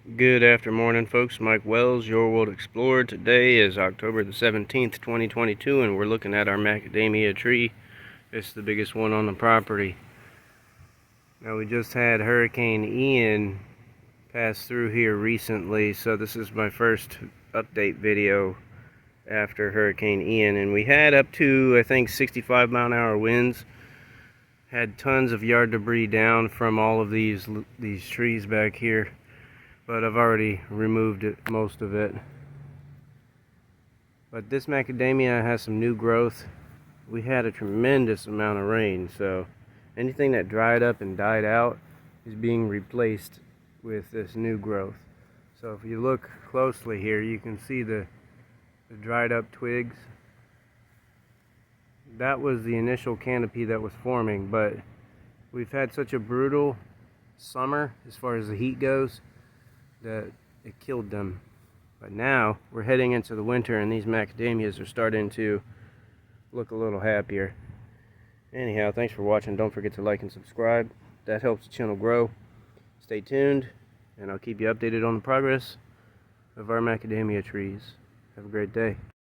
Good afternoon, folks. Mike Wells, Your World Explorer. Today is October the 17th, 2022, and we're looking at our macadamia tree. It's the biggest one on the property. Now, we just had Hurricane Ian pass through here recently, so this is my first update video after Hurricane Ian, and we had up to, I think, 65-mile-an-hour winds. Had tons of yard debris down from all of these trees back here, but I've already removed most of it. But this macadamia has some new growth. We had a tremendous amount of rain, so anything that dried up and died out is being replaced with this new growth. So if you look closely here, you can see the dried up twigs. That was the initial canopy that was forming, but we've had such a brutal summer as far as the heat goes that it killed them. But now we're heading into the winter and these macadamias are starting to look a little happier. Anyhow, thanks for watching. Don't forget to like and subscribe. That helps the channel grow. Stay tuned and I'll keep you updated on the progress of our macadamia trees. Have a great day.